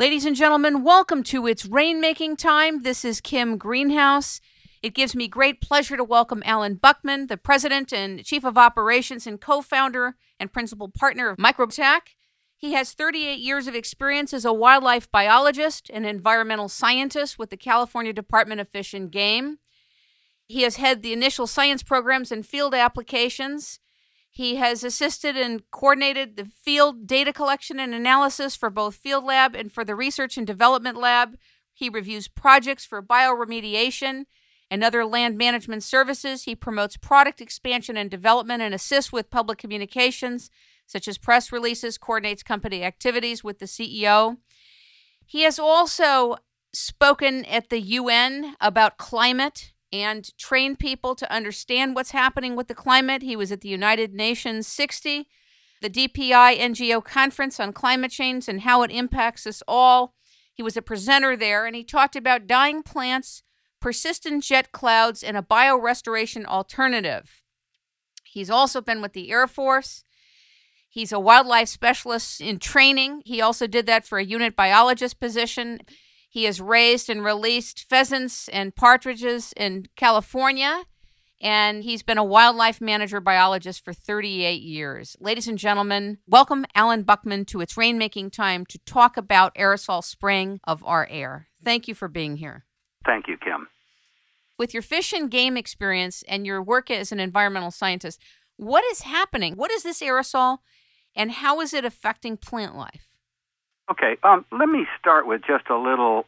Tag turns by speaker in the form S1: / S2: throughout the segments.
S1: Ladies and gentlemen, welcome to It's Rainmaking Time. This is Kim Greenhouse. It gives me great pleasure to welcome Allan Buckman, the President and Chief of Operations and co-founder and principal partner of Microbetech. He has 38 years of experience as a wildlife biologist and environmental scientist with the California Department of Fish and Game. He has head the initial science programs and field applications. He has assisted and coordinated the field data collection and analysis for both Field Lab and for the Research and Development Lab. He reviews projects for bioremediation and other land management services. He promotes product expansion and development and assists with public communications, such as press releases, coordinates company activities with the CEO. He has also spoken at the UN about climate and train people to understand what's happening with the climate. He was at the United Nations 60, the DPI NGO Conference on climate change and how it impacts us all. He was a presenter there, and he talked about dying plants, persistent jet clouds, and a biorestoration alternative. He's also been with the Air Force. He's a wildlife specialist in training. He also did that for a unit biologist position. He has raised and released pheasants and partridges in California, and he's been a wildlife manager biologist for 38 years. Ladies and gentlemen, welcome Allan Buckman to It's Rainmaking Time to talk about aerosol spraying of our air. Thank you for being here.
S2: Thank you, Kim.
S1: With your fish and game experience and your work as an environmental scientist, what is happening? What is this aerosol, and how is it affecting plant life?
S2: Okay, let me start with just a little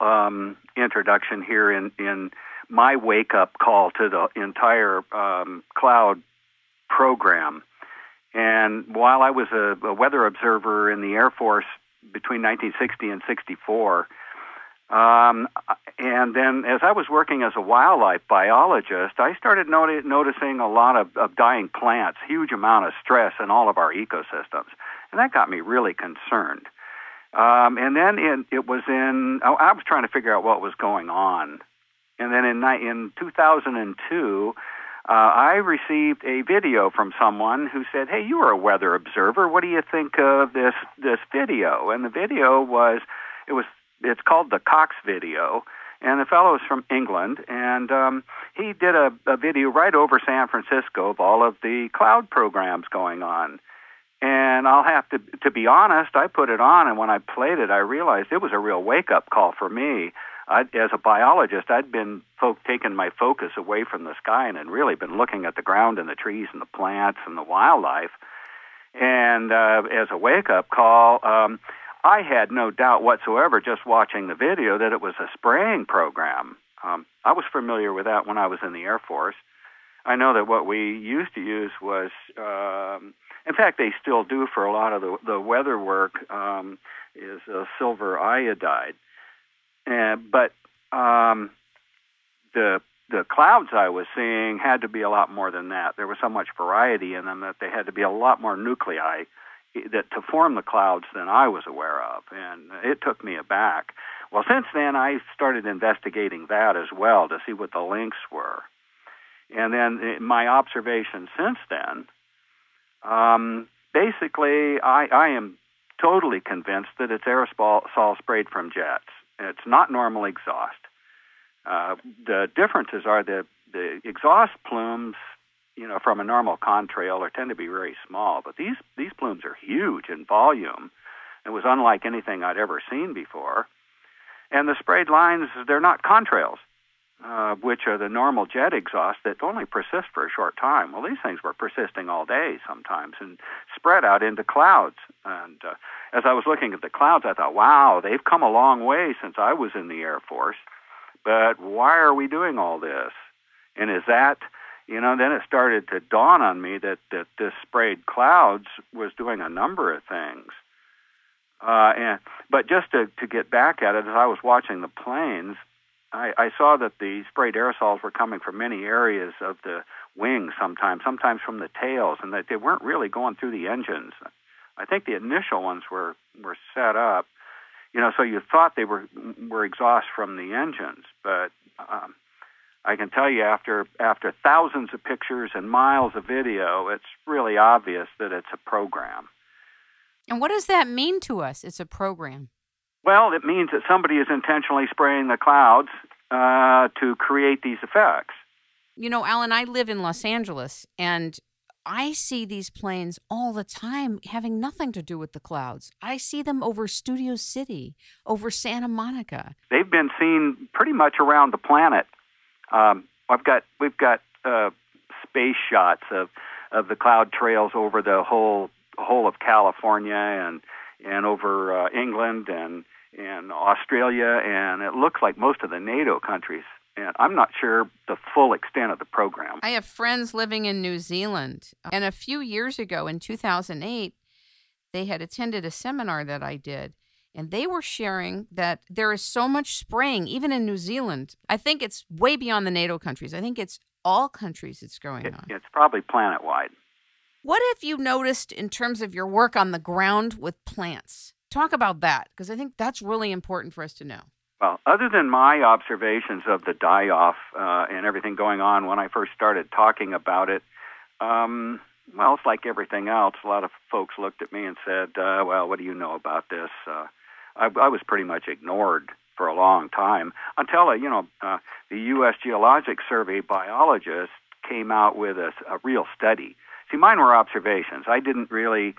S2: introduction here in my wake-up call to the entire cloud program. And while I was a weather observer in the Air Force between 1960 and 64, and then as I was working as a wildlife biologist, I started noticing a lot of dying plants, huge amount of stress in all of our ecosystems. And that got me really concerned. And then I was trying to figure out what was going on. And then in 2002, I received a video from someone who said, "Hey, you are a weather observer. What do you think of this video?" And the video it's called the Cox video. And the fellow is from England, and he did a video right over San Francisco of all of the cloud programs going on. And I'll have to be honest, I put it on, and when I played it, I realized it was a real wake-up call for me. As a biologist, I'd been taking my focus away from the sky and had really been looking at the ground and the trees and the plants and the wildlife. And as a wake-up call, I had no doubt whatsoever just watching the video that it was a spraying program. I was familiar with that when I was in the Air Force. I know that what we used to use was... in fact, they still do for a lot of the weather work, is silver iodide. But the clouds I was seeing had to be a lot more than that. There was so much variety in them that they had to be a lot more nuclei to form the clouds than I was aware of. And it took me aback. Well, since then, I started investigating that as well to see what the links were. And then my observations since then, basically, I am totally convinced that it's aerosol sprayed from jets. It's not normal exhaust. The differences are the exhaust plumes, from a normal contrail tend to be very small, but these plumes are huge in volume. It was unlike anything I'd ever seen before. And the sprayed lines, they're not contrails, which are the normal jet exhaust that only persist for a short time. Well, these things were persisting all day sometimes and spread out into clouds. And as I was looking at the clouds, I thought, wow, they've come a long way since I was in the Air Force. But why are we doing all this? And is that, then it started to dawn on me that this sprayed clouds was doing a number of things. But just to get back at it, as I was watching the planes, I saw that the sprayed aerosols were coming from many areas of the wings sometimes from the tails, and that they weren't really going through the engines. I think the initial ones were set up, so you thought they were exhaust from the engines. But I can tell you after thousands of pictures and miles of video, it's really obvious that it's a program.
S1: And what does that mean to us? It's a program.
S2: Well, it means that somebody is intentionally spraying the clouds to create these effects.
S1: You know, Allan, I live in Los Angeles, and I see these planes all the time having nothing to do with the clouds. I see them over Studio City, over Santa Monica.
S2: They've been seen pretty much around the planet. We've got space shots of the cloud trails over the whole of California and over England and Australia, and it looks like most of the NATO countries. And I'm not sure the full extent of the program.
S1: I have friends living in New Zealand, and a few years ago in 2008, they had attended a seminar that I did, and they were sharing that there is so much spraying, even in New Zealand. I think it's way beyond the NATO countries. I think it's all countries it's going on.
S2: It's probably planet-wide.
S1: What have you noticed in terms of your work on the ground with plants? Talk about that, because I think that's really important for us to know.
S2: Well, other than my observations of the die-off and everything going on when I first started talking about it, well, it's like everything else. A lot of folks looked at me and said, well, what do you know about this? I was pretty much ignored for a long time until, the U.S. Geologic Survey biologist came out with a real study. See, mine were observations. I didn't really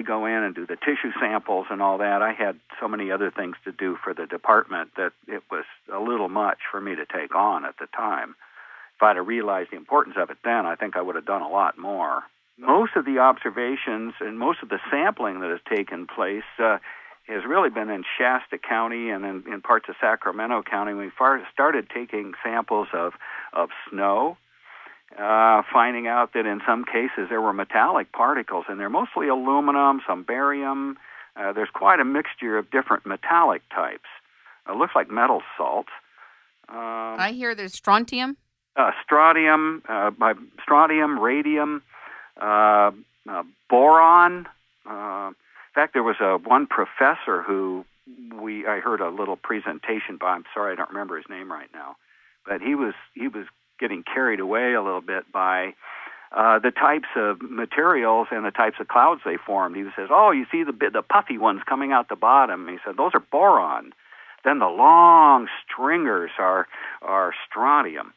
S2: go in and do the tissue samples and all that. I had so many other things to do for the department that it was a little much for me to take on at the time. If I'd have realized the importance of it then, I think I would have done a lot more. Most of the observations and most of the sampling that has taken place has really been in Shasta County and in parts of Sacramento County. We started taking samples of snow, finding out that in some cases there were metallic particles in there, mostly aluminum, some barium. There's quite a mixture of different metallic types. It looks like metal salts.
S1: I hear there's strontium.
S2: Strontium, radium, boron. In fact, there was one professor who I heard a little presentation by. I'm sorry, I don't remember his name right now, but he was getting carried away a little bit by the types of materials and the types of clouds they formed. He says, "Oh, you see the puffy ones coming out the bottom." He said, "Those are boron. Then the long stringers are strontium."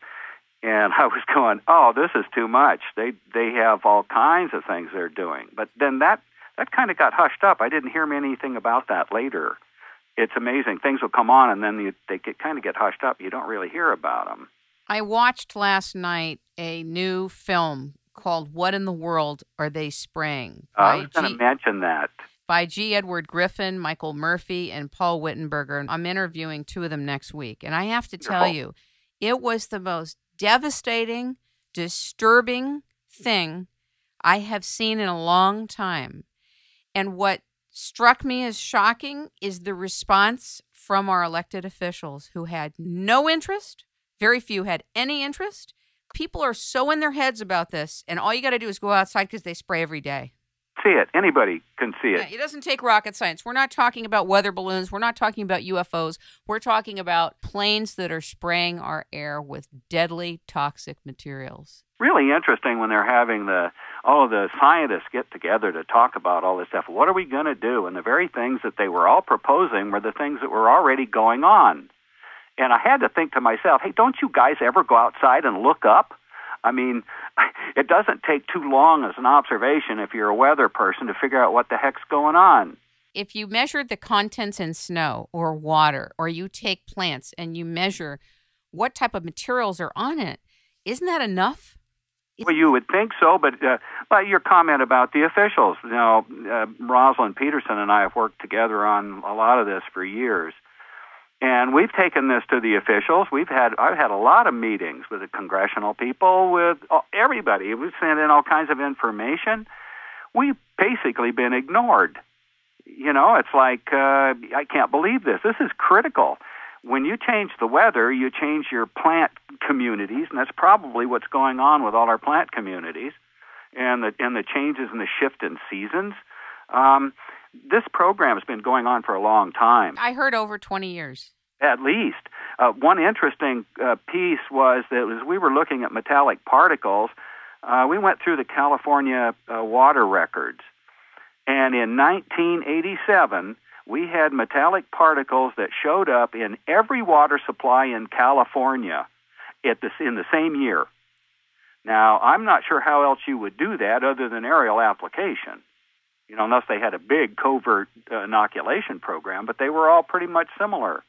S2: And I was going, "Oh, this is too much. They have all kinds of things they're doing." But then that kind of got hushed up. I didn't hear anything about that later. It's amazing. Things will come on, and then they kind of get hushed up. You don't really hear about them.
S1: I watched last night a new film called What in the World Are They Spraying?
S2: I was going to mention that.
S1: By G. Edward Griffin, Michael Murphy, and Paul Wittenberger. I'm interviewing two of them next week. And I have to tell you, it was the most devastating, disturbing thing I have seen in a long time. And what struck me as shocking is the response from our elected officials who had no interest. Very few had any interest. People are so in their heads about this, and all you got to do is go outside because they spray every day.
S2: See it. Anybody can see it.
S1: Yeah, it doesn't take rocket science. We're not talking about weather balloons. We're not talking about UFOs. We're talking about planes that are spraying our air with deadly toxic materials. Really
S2: interesting when they're having all of the scientists get together to talk about all this stuff. What are we going to do? And the very things that they were all proposing were the things that were already going on. And I had to think to myself, hey, don't you guys ever go outside and look up? I mean, it doesn't take too long as an observation if you're a weather person to figure out what the heck's going on.
S1: If you measure the contents in snow or water, or you take plants and you measure what type of materials are on it, isn't that enough?
S2: Well, you would think so, but your comment about the officials, Rosalind Peterson and I have worked together on a lot of this for years. And we've taken this to the officials. I've had a lot of meetings with the congressional people, with everybody. We've sent in all kinds of information. We've basically been ignored. It's like, I can't believe this. This is critical. When you change the weather, you change your plant communities, and that's probably what's going on with all our plant communities, and the changes in the shift in seasons. This program has been going on for a long time.
S1: I heard over 20 years.
S2: At least. One interesting piece was that as we were looking at metallic particles, we went through the California water records. And in 1987, we had metallic particles that showed up in every water supply in California in the same year. Now, I'm not sure how else you would do that other than aerial application, unless they had a big covert inoculation program, but they were all pretty much similar.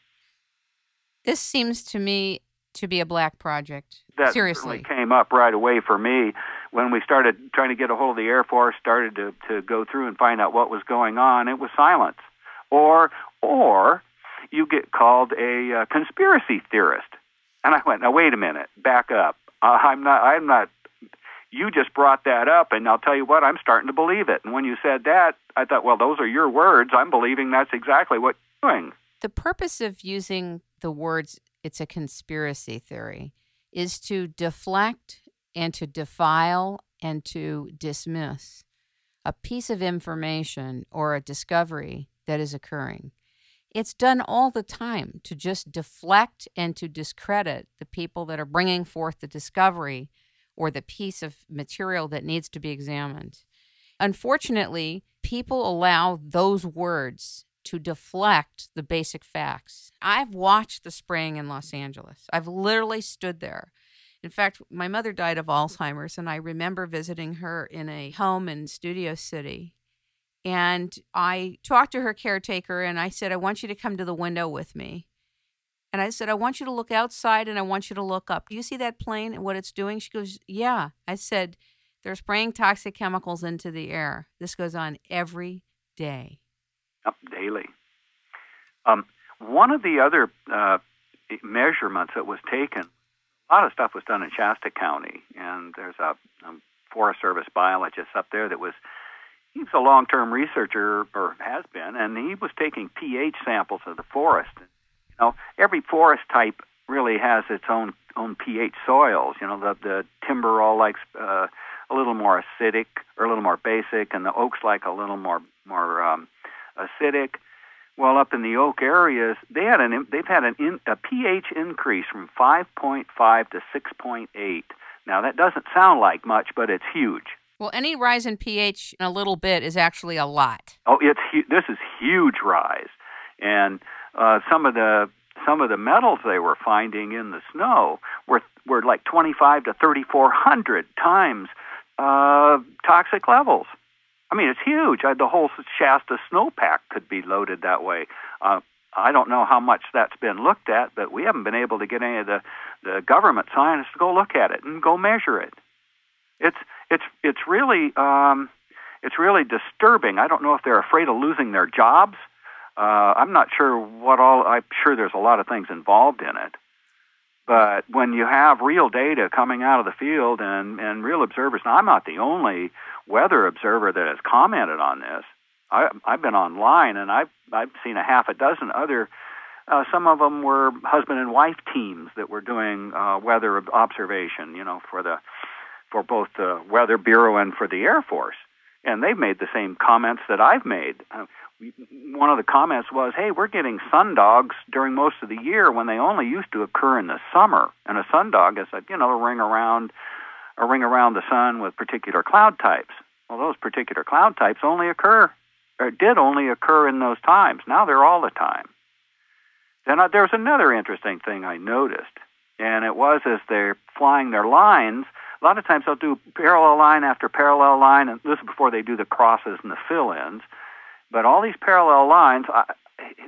S1: This seems to me to be a black project.
S2: That
S1: Seriously.
S2: certainly came up right away for me when we started trying to get a hold of the Air Force, started to go through and find out what was going on. It was silence. Or you get called a conspiracy theorist. And I went, now, wait a minute, back up. I'm not, you just brought that up, and I'll tell you what, I'm starting to believe it. And when you said that, I thought, well, those are your words. I'm believing that's exactly what you're doing.
S1: The purpose of using the words, it's a conspiracy theory, is to deflect and to defile and to dismiss a piece of information or a discovery that is occurring. It's done all the time to just deflect and to discredit the people that are bringing forth the discovery or the piece of material that needs to be examined. Unfortunately, people allow those words to deflect the basic facts. I've watched the spraying in Los Angeles. I've literally stood there. In fact, my mother died of Alzheimer's, and I remember visiting her in a home in Studio City. And I talked to her caretaker, and I said, I want you to come to the window with me. And I said, I want you to look outside, and I want you to look up. Do you see that plane and what it's doing? She goes, yeah. I said, they're spraying toxic chemicals into the air. This goes on every day.
S2: Yep, daily. One of the other measurements that was taken, a lot of stuff was done in Shasta County, and there's a Forest Service biologist up there he's a long-term researcher, or has been, and he was taking pH samples of the forest. Every forest type really has its own pH soils. The timber all likes a little more acidic or a little more basic, and the oaks like a little more acidic. Well, up in the oak areas, they've had a pH increase from 5.5 to 6.8. Now, that doesn't sound like much, but it's huge.
S1: Well, any rise in pH in a little bit is actually a lot.
S2: Oh, this is huge rise, and some of the metals they were finding in the snow were like 25 to 3,400 times toxic levels. I mean, it's huge. The whole Shasta snowpack could be loaded that way. I don't know how much that's been looked at, but we haven't been able to get any of the government scientists to go look at it and go measure it. It's really disturbing. I don't know if they're afraid of losing their jobs. I'm not sure I'm sure there's a lot of things involved in it. But when you have real data coming out of the field and real observers, now I'm not the only weather observer that has commented on this. I've been online, and I've seen a half a dozen other. Some of them were husband and wife teams that were doing weather observation, for both the Weather Bureau and for the Air Force. And they've made the same comments that I've made. One of the comments was, hey, we're getting sundogs during most of the year when they only used to occur in the summer. And a sundog is a ring around the sun with particular cloud types. Well, those particular cloud types did only occur in those times. Now they're all the time. Then there's another interesting thing I noticed, and it was as they're flying their lines, a lot of times they'll do parallel line after parallel line, and this is before they do the crosses and the fill-ins. But all these parallel lines,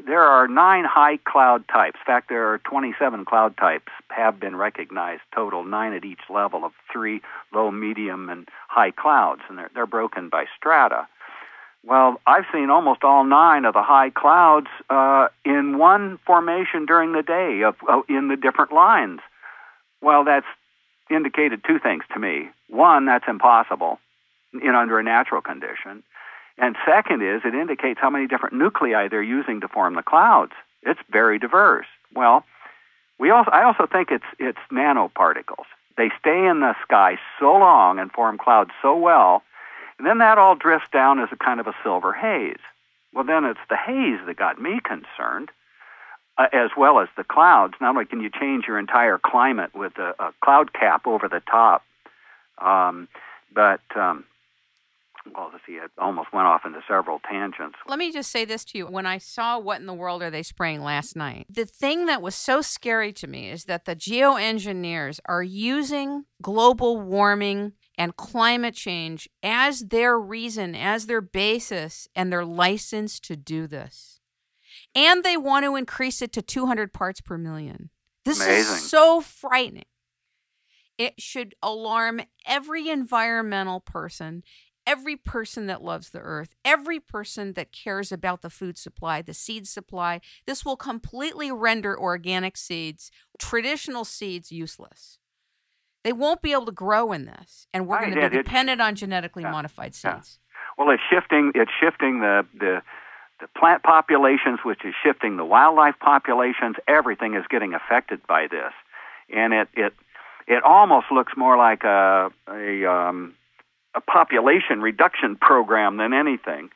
S2: there are 9 high cloud types. In fact, there are 27 cloud types have been recognized, total 9 at each level of 3 low, medium, and high clouds, and they're broken by strata. Well, I've seen almost all 9 of the high clouds in one formation during the day in the different lines. Well, that's indicated 2 things to me. One, that's impossible under a natural condition. And second is it indicates how many different nuclei they're using to form the clouds. It's very diverse. Well, I also think it's nanoparticles. They stay in the sky so long and form clouds so well, and then that all drifts down as a kind of a silver haze. Well, then it's the haze that got me concerned, as well as the clouds. Not only can you change your entire climate with a cloud cap over the top, but well, let's see, it almost went off into several tangents.
S1: Let me just say this to you. When I saw what in the world are they spraying last night, the thing that was so scary to me is that the geoengineers are using global warming and climate change as their reason, as their basis, and their license to do this. And they want to increase it to 200 parts per million. This
S2: Amazing.
S1: is so frightening. It should alarm every environmental person, every person that loves the earth, every person that cares about the food supply, the seed supply. This will completely render organic seeds, traditional seeds, useless. They won't be able to grow in this, and we're going to be dependent on genetically modified seeds.
S2: Well, it's shifting the plant populations, which is shifting the wildlife populations. Everything is getting affected by this, and it almost looks more like a population reduction program than anything.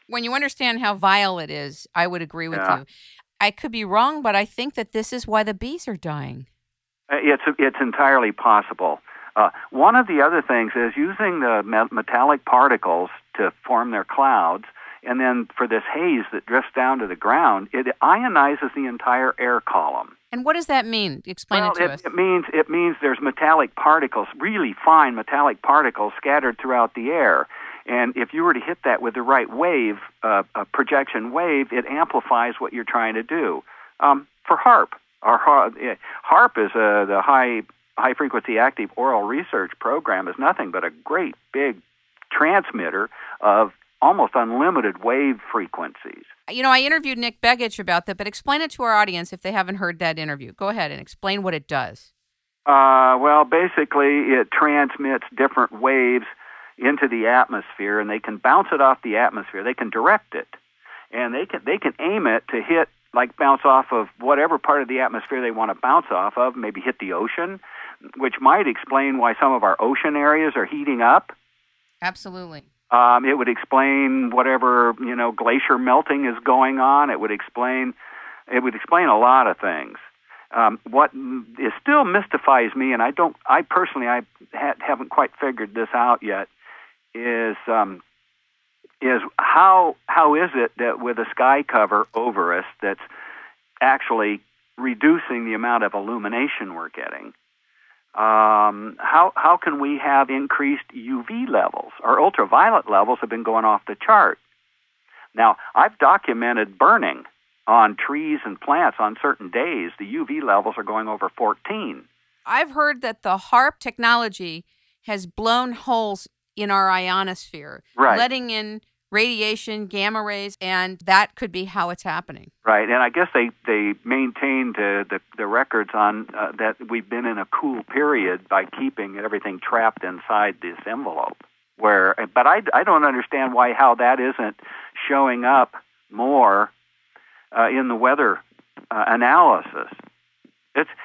S1: When you understand how vile it is, I would agree with you. I could be wrong, but I think that this is why the bees are dying.
S2: It's entirely possible. One of the other things is using the metallic particles to form their clouds, and then for this haze that drifts down to the ground, it ionizes the entire air column.
S1: And what does that mean? Explain it to us.
S2: It means there's metallic particles, really fine metallic particles scattered throughout the air. And if you were to hit that with the right wave, a projection wave, it amplifies what you're trying to do. For HAARP, HAARP is the high frequency active oral research program, is nothing but a great big transmitter of almost unlimited wave frequencies.
S1: You know, I interviewed Nick Begich about that, but explain it to our audience if they haven't heard that interview. Go ahead and explain what it does.
S2: Well, basically, it transmits different waves into the atmosphere, and they can bounce it off the atmosphere. They can direct it, and they can aim it to hit, like bounce off of whatever part of the atmosphere they want to bounce off of, maybe hit the ocean, which might explain why some of our ocean areas are heating up.
S1: Absolutely.
S2: It would explain whatever, glacier melting is going on. It would explain a lot of things. What is still mystifies me, and I personally haven't quite figured this out yet, is how is it that with a sky cover over us that's actually reducing the amount of illumination we're getting? How can we have increased UV levels? Our ultraviolet levels have been going off the chart. Now, I've documented burning on trees and plants on certain days. The UV levels are going over 14.
S1: I've heard that the HAARP technology has blown holes in our ionosphere, letting in radiation, gamma rays, and that could be how it's happening.
S2: Right, and I guess they maintained the records on that we've been in a cool period by keeping everything trapped inside this envelope. But I don't understand how that isn't showing up more in the weather analysis.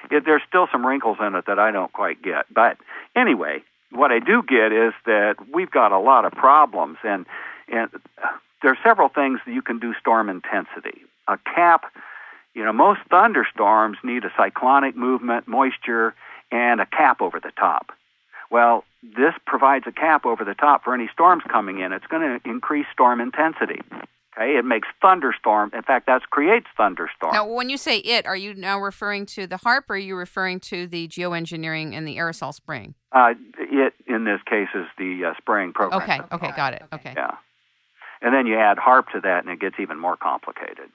S2: There's still some wrinkles in it that I don't quite get. But anyway, what I do get is that we've got a lot of problems, and there are several things that you can do storm intensity. A cap, most thunderstorms need a cyclonic movement, moisture, and a cap over the top. Well, this provides a cap over the top for any storms coming in. It's going to increase storm intensity. Okay, it makes thunderstorm. In fact, that creates thunderstorms.
S1: Now, when you say it, are you now referring to the HAARP, or are you referring to the geoengineering and the aerosol spraying?
S2: It, in this case, is the spraying program.
S1: Okay, got it. Okay.
S2: Yeah. And then you add HAARP to that, and it gets even more complicated.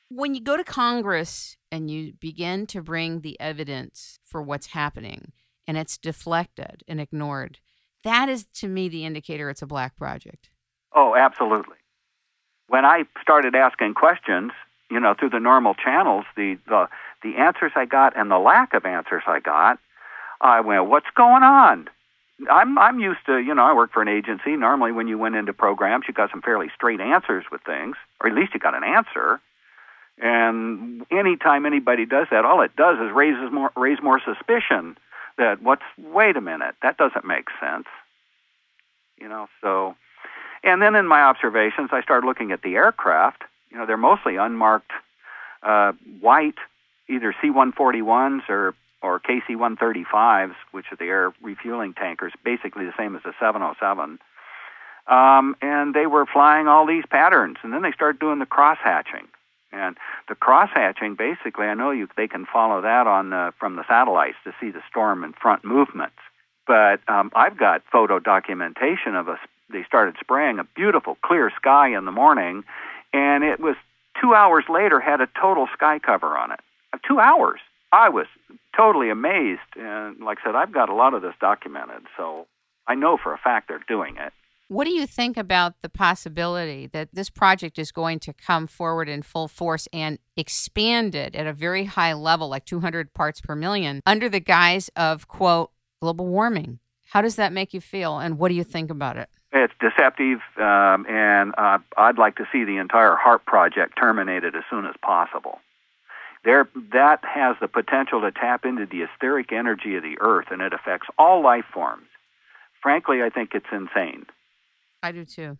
S1: When you go to Congress and you begin to bring the evidence for what's happening, and it's deflected and ignored, that is, to me, the indicator it's a black project.
S2: Oh, absolutely. When I started asking questions, through the normal channels, the answers I got and the lack of answers I got, I went, what's going on? I'm used to, I work for an agency. Normally when you went into programs, you got some fairly straight answers with things, or at least you got an answer. And anytime anybody does that, all it does is raise more suspicion that wait a minute, that doesn't make sense. So, and then in my observations, I started looking at the aircraft. They're mostly unmarked white, either C-141s or KC-135s, which are the air refueling tankers, basically the same as the 707. and they were flying all these patterns. And then they started doing the cross-hatching. And the cross-hatching, basically, I know they can follow that from the satellites to see the storm and front movements. But I've got photo documentation of they started spraying a beautiful clear sky in the morning, and it was 2 hours later had a total sky cover on it. 2 hours. I was totally amazed. And like I said, I've got a lot of this documented, so I know for a fact they're doing it.
S1: What do you think about the possibility that this project is going to come forward in full force and expanded at a very high level, like 200 parts per million, under the guise of, quote, global warming? How does that make you feel, and what do you think about it?
S2: It's deceptive, and I'd like to see the entire HARP project terminated as soon as possible. That has the potential to tap into the etheric energy of the Earth, and it affects all life forms. Frankly, I think it's insane.
S1: I do too.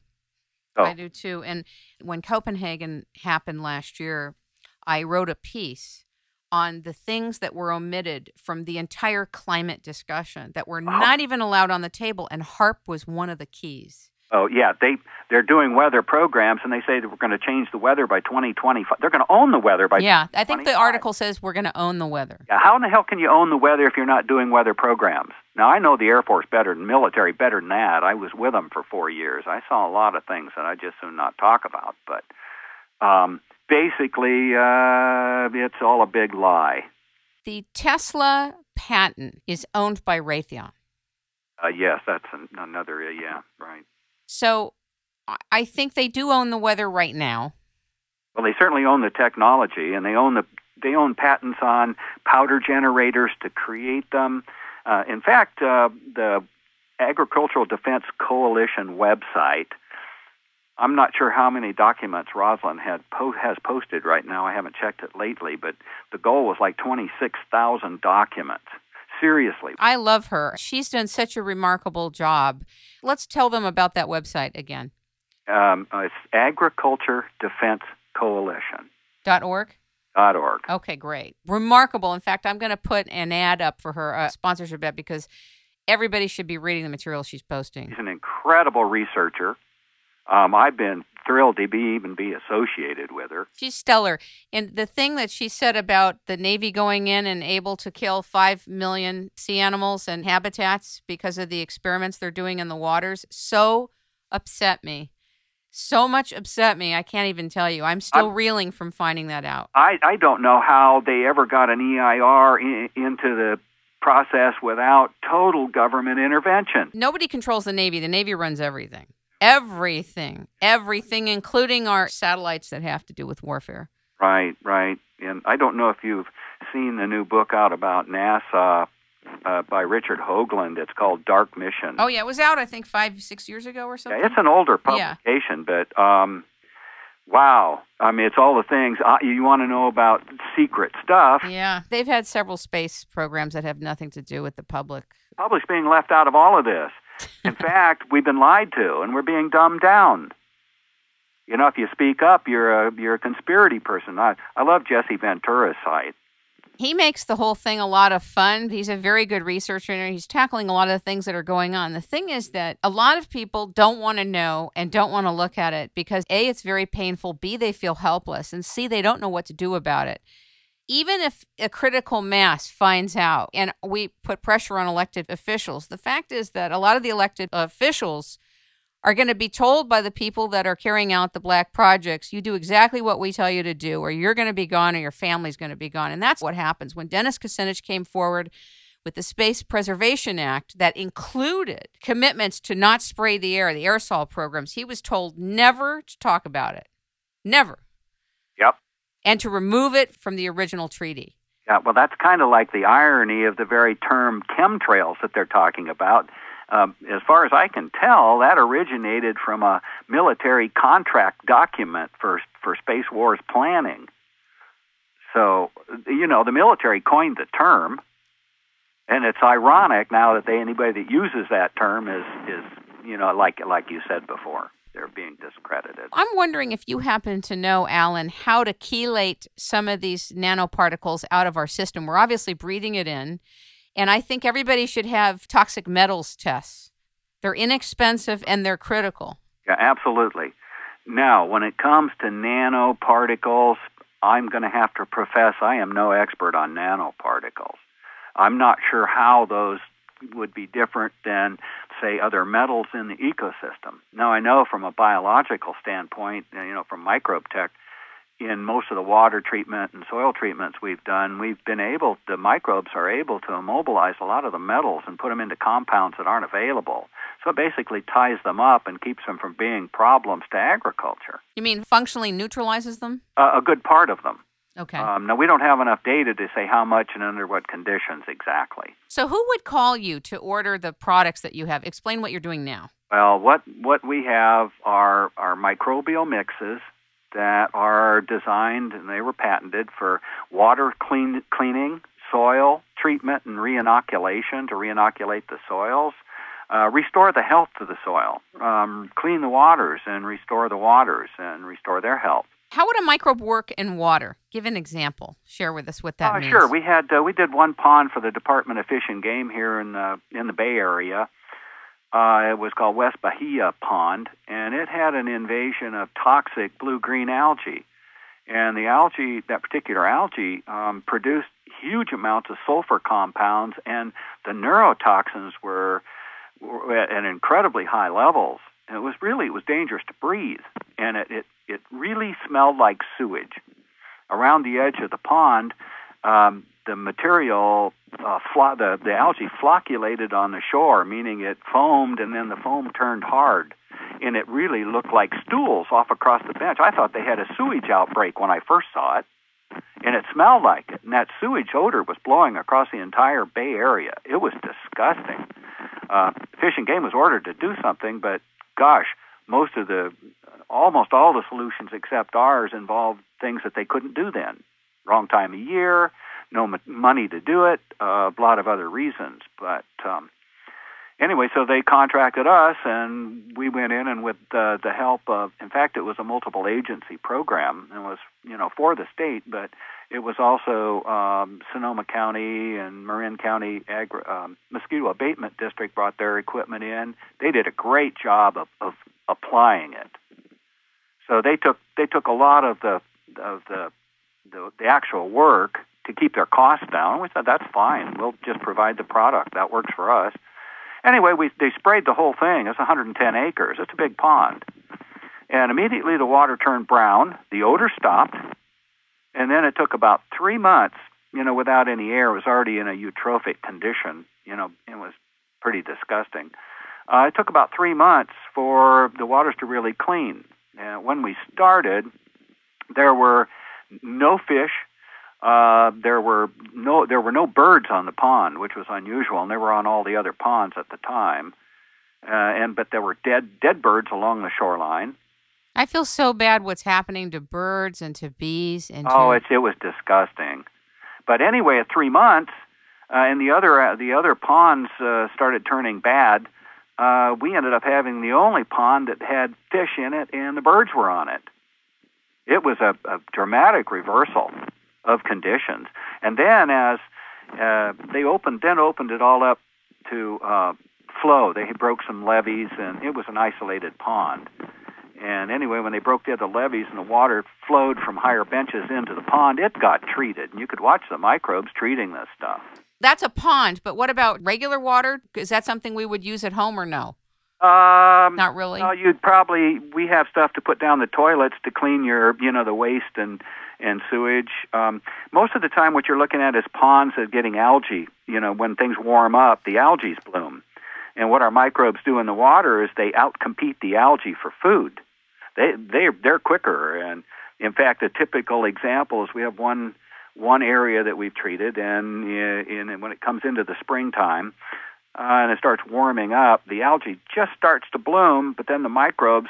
S2: Oh.
S1: I do too. And when Copenhagen happened last year, I wrote a piece on the things that were omitted from the entire climate discussion that were not even allowed on the table, and HARP was one of the keys.
S2: Oh, yeah. They're doing weather programs, and they say that we're going to change the weather by 2025. They're going to own the weather by 2025.
S1: Yeah, I think the article says we're going to own the weather.
S2: Yeah, how in the hell can you own the weather if you're not doing weather programs? Now, I know the Air Force better than military better than that. I was with them for 4 years. I saw a lot of things that I just soon not talk about. But basically, it's all a big lie.
S1: The Tesla patent is owned by Raytheon.
S2: Yes, that's another, yeah, right.
S1: So I think they do own the weather right now.
S2: Well, they certainly own the technology, and they own patents on powder generators to create them. In fact, the Agricultural Defense Coalition website, I'm not sure how many documents Rosalind has posted right now. I haven't checked it lately, but the goal was like 26,000 documents. Seriously.
S1: I love her. She's done such a remarkable job. Let's tell them about that website again.
S2: It's Agriculture Defense Coalition.
S1: .org?
S2: .org.
S1: Okay, great. Remarkable. In fact, I'm going to put an ad up for her sponsorship ad because everybody should be reading the material she's posting.
S2: She's an incredible researcher. I've been thrilled to even be associated with her.
S1: She's stellar. And the thing that she said about the Navy going in and able to kill 5 million sea animals and habitats because of the experiments they're doing in the waters so upset me. So much upset me, I can't even tell you. I'm still reeling from finding that out.
S2: I don't know how they ever got an EIR into the process without total government intervention.
S1: Nobody controls the Navy. The Navy runs everything. Everything, including our satellites that have to do with warfare.
S2: Right. And I don't know if you've seen the new book out about NASA by Richard Hoagland. It's called Dark Mission.
S1: Oh, yeah. It was out, I think, 5-6 years ago or something.
S2: Yeah, it's an older publication, but wow. I mean, it's all the things. You want to know about secret stuff.
S1: Yeah. They've had several space programs that have nothing to do with the public.
S2: The public's being left out of all of this. In fact, we've been lied to, and we're being dumbed down. You know, if you speak up, you're a conspiracy person. I love Jesse Ventura's site.
S1: He makes the whole thing a lot of fun. He's a very good researcher, and he's tackling a lot of the things that are going on. The thing is that a lot of people don't want to know and don't want to look at it because, A, it's very painful, B, they feel helpless, and C, they don't know what to do about it. Even if a critical mass finds out and we put pressure on elected officials, the fact is that a lot of the elected officials are going to be told by the people that are carrying out the black projects, you do exactly what we tell you to do, or you're going to be gone, or your family's going to be gone. And that's what happens. When Dennis Kucinich came forward with the Space Preservation Act that included commitments to not spray the air, the aerosol programs, he was told never to talk about it. Never.
S2: Yep.
S1: And to remove it from the original treaty.
S2: Yeah, well, that's kind of like the irony of the very term chemtrails that they're talking about. As far as I can tell, that originated from a military contract document for Space Wars planning. So, you know, the military coined the term, and it's ironic now that anybody that uses that term is you know, like you said before. They're being discredited. I'm
S1: wondering if you happen to know, Allan, how to chelate some of these nanoparticles out of our system. We're obviously breathing it in, and I think everybody should have toxic metals tests They're inexpensive and they're critical.
S2: Yeah, absolutely. Now, when it comes to nanoparticles, I'm going to have to profess I am no expert on nanoparticles. I'm not sure how those would be different than, say, other metals in the ecosystem. Now, I know from a biological standpoint, from Microbetech, in most of the water treatment and soil treatments we've done, the microbes are able to immobilize a lot of the metals and put them into compounds that aren't available. So it basically ties them up and keeps them from being problems to agriculture.
S1: You mean functionally neutralizes them?
S2: A good part of them.
S1: Okay.
S2: Now, we don't have enough data to say how much and under what conditions exactly.
S1: So who would call you to order the products that you have? Explain what you're doing now.
S2: Well, what we have are microbial mixes that are designed, and they were patented for water cleaning, soil treatment, and reinoculation to reinoculate the soils, restore the health to the soil, clean the waters and restore the waters and restore their health.
S1: How would a microbe work in water? Give an example. Share with us what that means.
S2: Sure. We did one pond for the Department of Fish and Game here in the Bay Area. It was called West Bahia Pond, and it had an invasion of toxic blue-green algae. And the algae, that particular algae, produced huge amounts of sulfur compounds, and the neurotoxins were at incredibly high levels. And it was dangerous to breathe, and it really smelled like sewage. Around the edge of the pond, the material, the algae flocculated on the shore, meaning it foamed, and then the foam turned hard, and it really looked like stools off across the bench. I thought they had a sewage outbreak when I first saw it, and it smelled like it, and that sewage odor was blowing across the entire Bay Area. It was disgusting. Fish and Game was ordered to do something, but gosh, almost all the solutions except ours involved things that they couldn't do then. Wrong time of year, no money to do it, a lot of other reasons. But anyway, so they contracted us, and we went in, and with the help of, in fact, it was a multiple agency program. It was, for the state, but it was also Sonoma County and Marin County Mosquito Abatement District brought their equipment in. They did a great job of applying it. So they took a lot of the actual work to keep their costs down. We said, that's fine. We'll just provide the product. That works for us. Anyway, they sprayed the whole thing. It's 110 acres. It's a big pond. And immediately the water turned brown. The odor stopped. And then it took about 3 months, without any air. It was already in a eutrophic condition. It was pretty disgusting. It took about 3 months for the waters to really clean. And when we started, there were no fish. There were no birds on the pond, which was unusual, and they were on all the other ponds at the time. But there were dead birds along the shoreline.
S1: I feel so bad what's happening to birds and to bees.
S2: It was disgusting. But anyway, at 3 months, and the other ponds started turning bad. We ended up having the only pond that had fish in it, and the birds were on it. It was a dramatic reversal of conditions. And then as they opened it all up to flow, they broke some levees, and it was an isolated pond. And anyway, when they broke the other levees and the water flowed from higher benches into the pond, it got treated. And you could watch the microbes treating this stuff.
S1: That's a pond, but what about regular water? Is that something we would use at home or no? Not really?
S2: No, we have stuff to put down the toilets to clean your, the waste and sewage. Most of the time what you're looking at is ponds that are getting algae. When things warm up, the algae bloom. And what our microbes do in the water is they outcompete the algae for food. They're quicker. And in fact, a typical example is we have one area that we've treated, and when it comes into the springtime and it starts warming up, the algae just starts to bloom, but then the microbes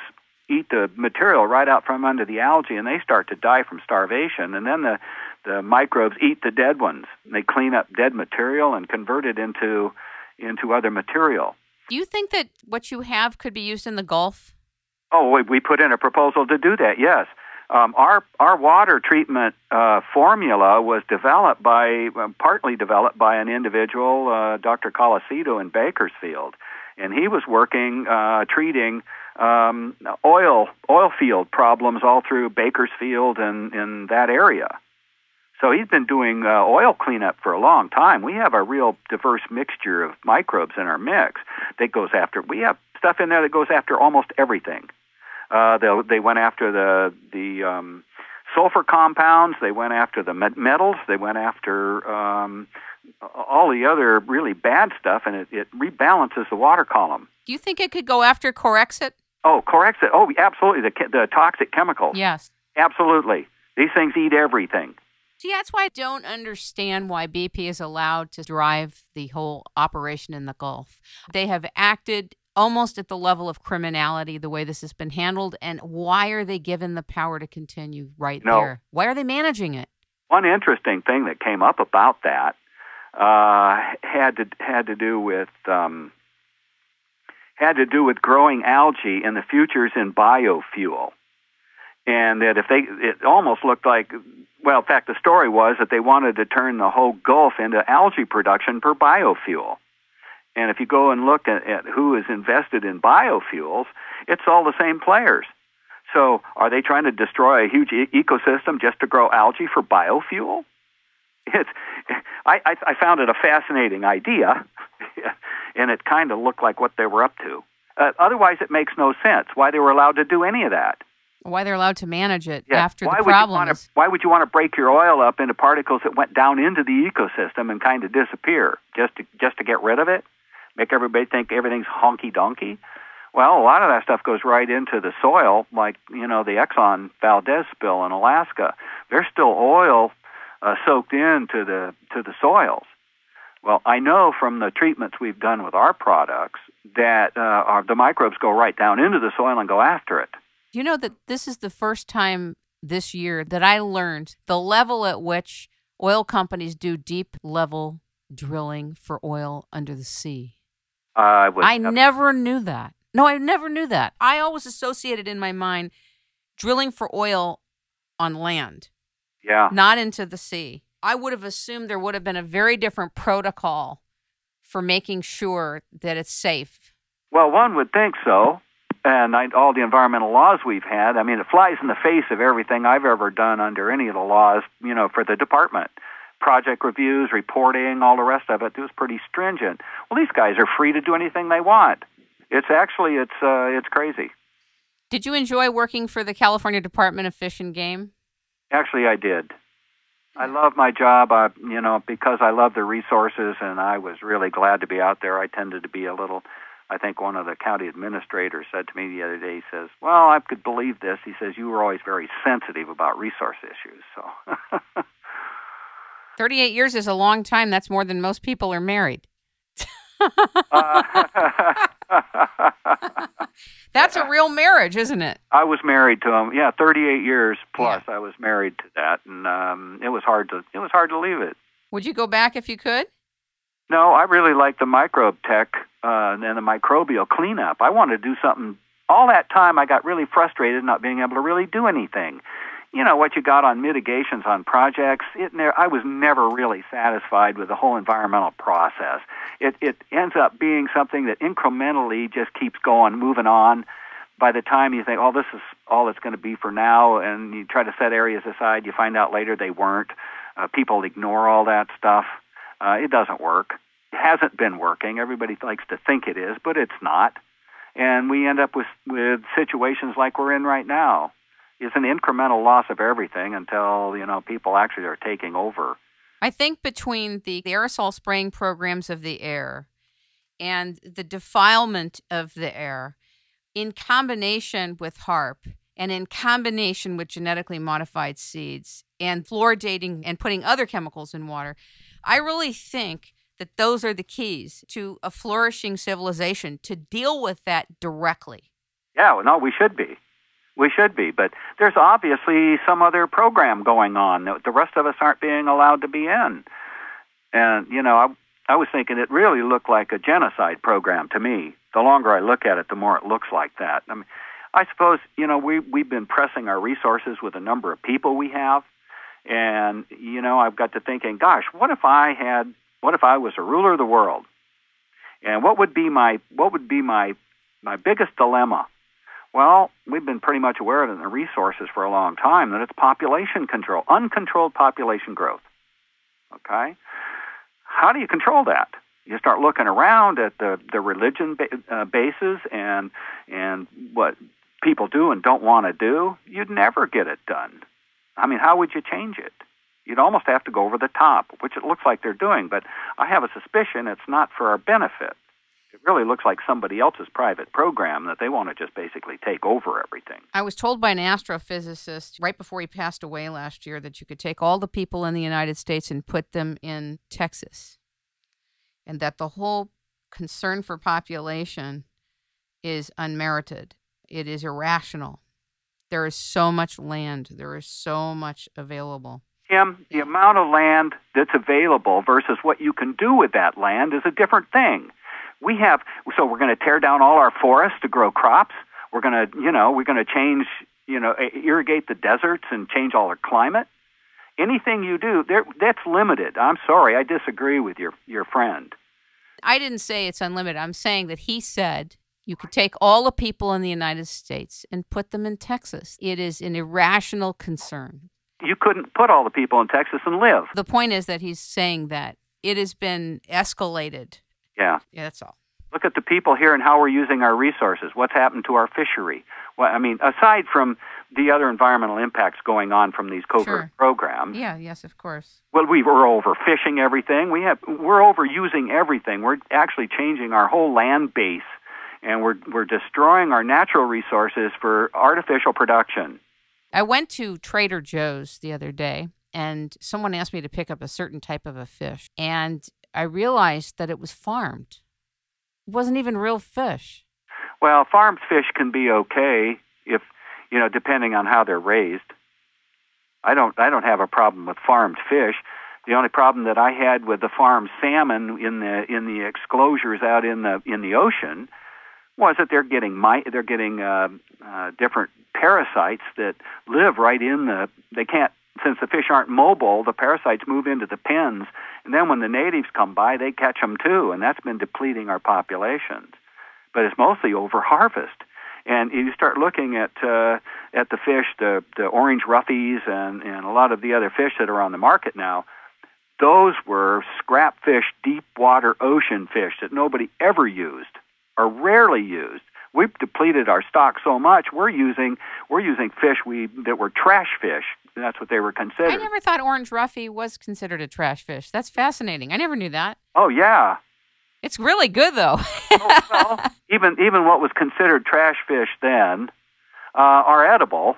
S2: eat the material right out from under the algae, and they start to die from starvation. And then the microbes eat the dead ones. They clean up dead material and convert it into other material.
S1: Do you think that what you have could be used in the Gulf?
S2: Oh, we put in a proposal to do that, yes. Our water treatment formula was partly developed by an individual, Dr. Colosito in Bakersfield. and he was working treating oil field problems all through Bakersfield and in that area. So he's been doing oil cleanup for a long time. We have a real diverse mixture of microbes in our mix that goes after. We have stuff in there that goes after almost everything. They went after the sulfur compounds. They went after the metals. They went after all the other really bad stuff, and it rebalances the water column.
S1: Do you think it could go after Corexit?
S2: Oh, Corexit. Oh, absolutely. The toxic chemical.
S1: Yes.
S2: Absolutely. These things eat everything.
S1: See, that's why I don't understand why BP is allowed to drive the whole operation in the Gulf. They have acted almost at the level of criminality the way this has been handled, and why are they given the power to continue there? Why are they managing it?
S2: One interesting thing that came up about that had to do with growing algae and the futures in biofuel. And that it almost looked like, well, in fact, the story was that they wanted to turn the whole Gulf into algae production for biofuel. And if you go and look at who is invested in biofuels, it's all the same players. So are they trying to destroy a huge ecosystem just to grow algae for biofuel? I found it a fascinating idea, and it kind of looked like what they were up to. Otherwise, it makes no sense why they were allowed to do any of that.
S1: Why they're allowed to manage it after the problem.
S2: Why would you want to break your oil up into particles that went down into the ecosystem and kind of disappear just to get rid of it? Make everybody think everything's honky-donkey? Well, a lot of that stuff goes right into the soil, like, the Exxon Valdez spill in Alaska. There's still oil soaked into the soils. Well, I know from the treatments we've done with our products that the microbes go right down into the soil and go after it.
S1: You know that this is the first time this year that I learned the level at which oil companies do deep level drilling for oil under the sea. I never knew that. No, I never knew that. I always associated in my mind drilling for oil on land.
S2: Yeah.
S1: Not into the sea. I would have assumed there would have been a very different protocol for making sure that it's safe.
S2: Well, one would think so. And all the environmental laws we've had, I mean, it flies in the face of everything I've ever done under any of the laws, for the department. Project reviews, reporting, all the rest of it, it was pretty stringent. Well, these guys are free to do anything they want. It's crazy.
S1: Did you enjoy working for the California Department of Fish and Game?
S2: Actually, I did. I love my job, because I love the resources, and I was really glad to be out there. I tended to be I think one of the county administrators said to me the other day, he says, well, I could believe this. He says, you were always very sensitive about resource issues. So
S1: 38 years is a long time. That's more than most people are married. That's a real marriage, isn't it?
S2: I was married to him. Yeah, 38 years plus. Yeah. I was married to that, and it was hard to leave it.
S1: Would you go back if you could?
S2: No, I really like the Microbetech and the microbial cleanup. I wanted to do something. All that time, I got really frustrated not being able to really do anything. What you got on mitigations on projects, I was never really satisfied with the whole environmental process. It ends up being something that incrementally just keeps going, moving on. By the time you think, oh, this is all it's going to be for now, and you try to set areas aside, you find out later they weren't. People ignore all that stuff. It doesn't work. It hasn't been working. Everybody likes to think it is, but it's not. And we end up with situations like we're in right now. It's an incremental loss of everything until, people actually are taking over.
S1: I think between the aerosol spraying programs of the air and the defilement of the air, in combination with HARP and in combination with genetically modified seeds and fluoridating and putting other chemicals in water, I really think that those are the keys to a flourishing civilization, to deal with that directly.
S2: Yeah, well, no, we should be. We should be, but there's obviously some other program going on that the rest of us aren't being allowed to be in. And, I was thinking it really looked like a genocide program to me. The longer I look at it, the more it looks like that. I mean, I suppose, we've been pressing our resources with the number of people we have. And, I've got to thinking, gosh, what if I was a ruler of the world? And what would be my biggest dilemma? Well, we've been pretty much aware of it in the resources for a long time, that it's population control, uncontrolled population growth. Okay? How do you control that? You start looking around at the religion bases and what people do and don't want to do. You'd never get it done. I mean, how would you change it? You'd almost have to go over the top, which it looks like they're doing, but I have a suspicion it's not for our benefit. It really looks like somebody else's private program that they want to just basically take over everything.
S1: I was told by an astrophysicist right before he passed away last year that you could take all the people in the United States and put them in Texas, and that the whole concern for population is unmerited. It is irrational. There is so much land. There is so much available.
S2: Kim, the amount of land that's available versus what you can do with that land is a different thing. So we're going to tear down all our forests to grow crops. We're going to change, irrigate the deserts and change all our climate. Anything you do, that's limited. I'm sorry, I disagree with your friend.
S1: I didn't say it's unlimited. I'm saying that he said you could take all the people in the United States and put them in Texas. It is an irrational concern.
S2: You couldn't put all the people in Texas and live.
S1: The point is that he's saying that it has been escalated.
S2: Yeah,
S1: that's all.
S2: Look at the people here and how we're using our resources. What's happened to our fishery? Well, I mean, aside from the other environmental impacts going on from these covert programs.
S1: Yeah, yes, of course.
S2: Well, we're overfishing everything. We're overusing everything. We're actually changing our whole land base, and we're destroying our natural resources for artificial production.
S1: I went to Trader Joe's the other day, and someone asked me to pick up a certain type of a fish, and I realized that it was farmed. It wasn't even real fish.
S2: Well, farmed fish can be okay if, depending on how they're raised. I don't have a problem with farmed fish. The only problem that I had with the farmed salmon in the exclosures out in the ocean was that they're getting different parasites that live right in they can't. Since the fish aren't mobile, the parasites move into the pens, and then when the natives come by, they catch them too, and that's been depleting our populations. But it's mostly over-harvest. And you start looking at the fish, the orange roughies, and a lot of the other fish that are on the market now. Those were scrap fish, deep water ocean fish that nobody ever used or rarely used. We've depleted our stock so much. We're using fish that were trash fish. That's what they were considered.
S1: I never thought orange roughy was considered a trash fish. That's fascinating. I never knew that.
S2: Oh yeah,
S1: it's really good though.
S2: Well, even what was considered trash fish then are edible.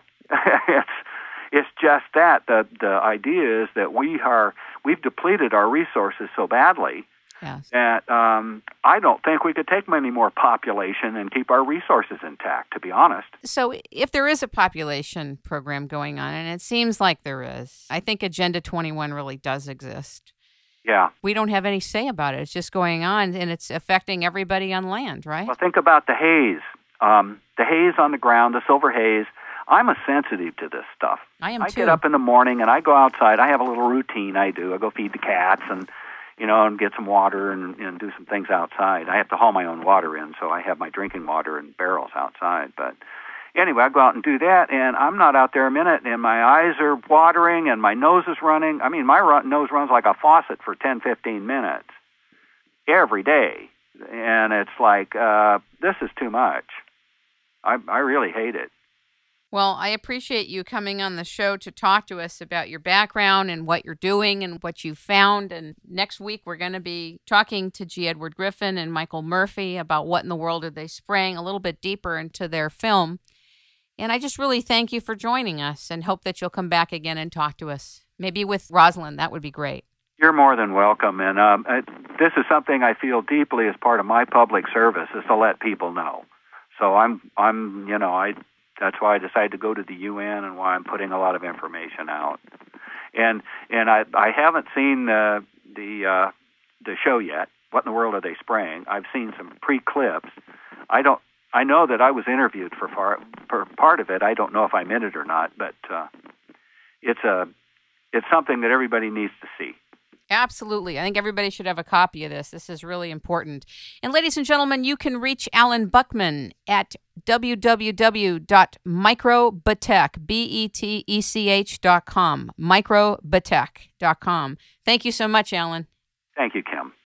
S2: It's just that the idea is that we've depleted our resources so badly.
S1: Yes.
S2: That I don't think we could take many more population and keep our resources intact, to be honest.
S1: So if there is a population program going on, and it seems like there is, I think Agenda 21 really does exist.
S2: Yeah.
S1: We don't have any say about it. It's just going on, and it's affecting everybody on land, right?
S2: Well, think about the haze. The haze on the ground, the silver haze. I'm sensitive to this stuff.
S1: I am too.
S2: I get up in the morning, and I go outside. I have a little routine I do. I go feed the cats and get some water and do some things outside. I have to haul my own water in, so I have my drinking water in barrels outside. But anyway, I go out and do that, and I'm not out there a minute, and my eyes are watering, and my nose is running. I mean, my nose runs like a faucet for 10, 15 minutes every day. And it's like, this is too much. I really hate it.
S1: Well, I appreciate you coming on the show to talk to us about your background and what you're doing and what you found. And next week, we're going to be talking to G. Edward Griffin and Michael Murphy about what in the world are they spraying, a little bit deeper into their film. And I just really thank you for joining us and hope that you'll come back again and talk to us. Maybe with Rosalind, that would be great.
S2: You're more than welcome. And this is something I feel deeply as part of my public service, is to let people know. So that's why I decided to go to the UN and why I'm putting a lot of information out. And I haven't seen the show yet. What in the world are they spraying? I've seen some pre-clips. I know that I was interviewed for part of it. I don't know if I'm in it or not, but it's something that everybody needs to see.
S1: Absolutely. I think everybody should have a copy of this. This is really important. And ladies and gentlemen, you can reach Allan Buckman at www.microbetech, betech.com, microbetech.com. Thank you so much, Allan.
S2: Thank you, Kim.